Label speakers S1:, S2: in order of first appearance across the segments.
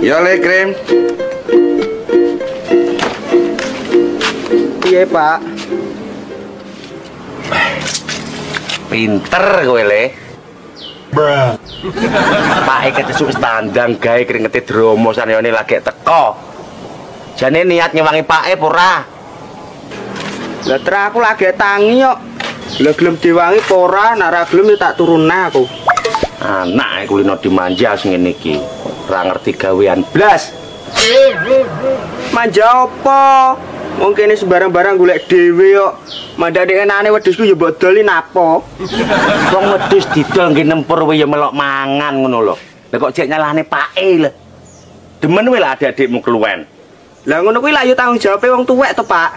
S1: Ya Le Krim.
S2: Iya Pak.
S3: Pinter kowe Le. Pak iki wis tandang gawe kringete dromo saneyane lagi teko. Jane niat nyewangi Pak ora?
S2: Lah ter aku lagi tangi kok. Lah gelem diwangi apa ora, nek ra gelem ya tak turunne aku.
S3: Anak kulino dimanja sing ngene iki. Ora ngerti gawean blas.
S2: Manja apa? Wong kene sembarang-barang golek dhewe kok. Mandane enane wedhusku ya mbok doli napa?
S3: Wong wedhus didol nggih nempur wae ya melok mangan ngono lho. Lah kok jek nyalahne pake lho. Demen wae lah adik-adikmu keluwen.
S2: Lah ngono kuwi lak yo tanggung jawabe wong tuwek to, Pak.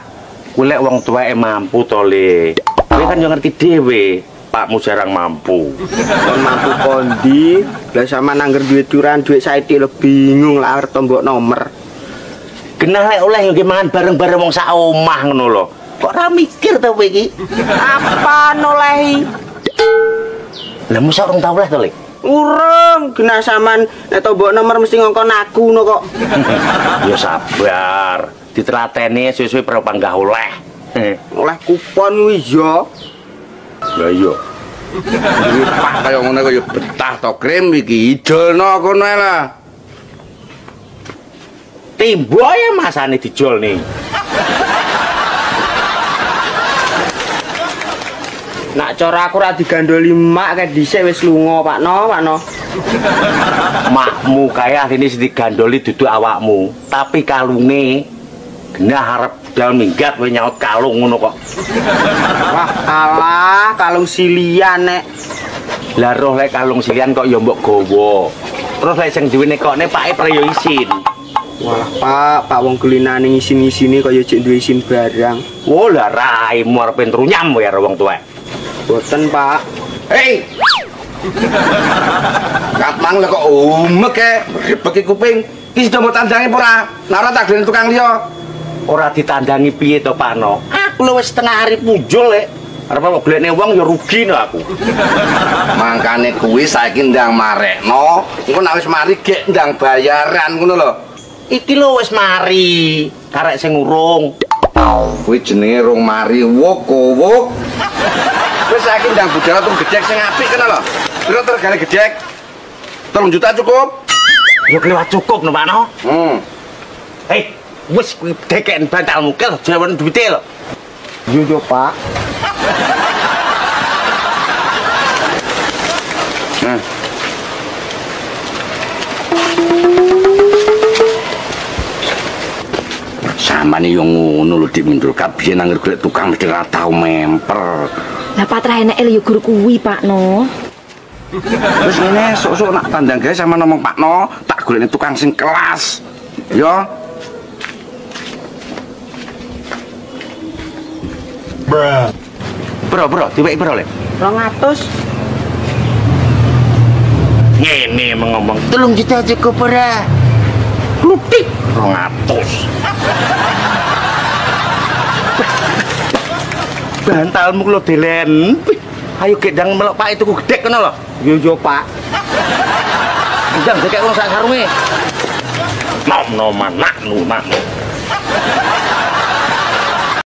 S3: Kuwi lek wong tuweke mampu to, Le. Kowe kan yo ngerti dhewe, Pakmu jarang mampu.
S2: Kon mampu kondi, lah sama nangger duit curan, duit saiki lho bingung lah arep tombok nomor.
S3: Genah lek oleh yo mangan bareng-bareng wong sak omah ngono lho. Kok ora mikir to kowe iki?
S2: Apa nolehi?
S3: Lah mosok urung tau oleh to, Le?
S2: Urung, genah sampean nek tombok nomor mesti ngongkon aku ngono kok.
S3: Ya sabar, ditrateni suwe-suwe perlu panggah oleh.
S2: Oleh kupon kuwi ya.
S1: Lah iya. Duit Pak kaya ngono kaya betah to Krim iki. Idolno kono ae lah.
S3: Timbo ya masane dijol nih.
S2: Nak cara aku ra digandoli mak kae dhisik wis lunga, Pakno.
S3: Makmu kaya ini sing digandoli duduk awakmu, tapi kalunge genah arep dal minggat kowe nyaut kalung ngono kok.
S2: Wah, alah, kalung silian nek.
S3: Lah roh lek kalung silian kok ya mbok gawa. Terus lek sing duwene kokne pake preyo isin.
S2: Walah, Pak wong gelinane ngisin-isine kaya jek duwe isin barang.
S3: Oh, lah raimu arep entrunyam kowe karo wong tuwek.
S2: Boten, Pak.
S1: Hei. Katmang lho kok umek e, rebeki kuping. Iki sudah mau tandangi apa ora? Nek ora tak geleni tukang liya.
S3: Ora ditandangi piye to, Pakno? Aku lho wis setengah hari punjul lek. Arep kok golekne wong ya rugi no aku.
S1: Mangkane kuwi saiki ndang marekno, engko nek wis mari gek ndang bayaran ngono lho.
S3: Iki lho wis mari, karek sing urung.
S1: Kuwi jenenge rong mari wuk. Wis saiki ndang budal tung gedhek sing apik kena lho. Piro regane gedhek? 3 juta cukup?
S3: Ya kelewat cukup no, Pakno. Hei, wis kuwi dekeken bantalmu kel jawan duwite lho.
S2: Yo Pak.
S1: Samane yo ngono lho Dik Mindul kabeh nang golek tukang mesti ora tau memper.
S4: Lah patra eneke lho ya guru kuwi, Pakno.
S1: Terus ngene sok-sok nak tandang gawe sama ngomong Pakno, tak golekne tukang sing kelas. Yo.
S3: Bro, diweki bro le.
S2: 200.
S3: Ngene ngomong 3 juta cukup ora? Klutik 200. Bantalmu lho delen. Ayo gendang melok Pak itu gedek kena lho.
S2: Yo Pak.
S3: Gendang dekek wong sak sarunge. Nom-noman naknu.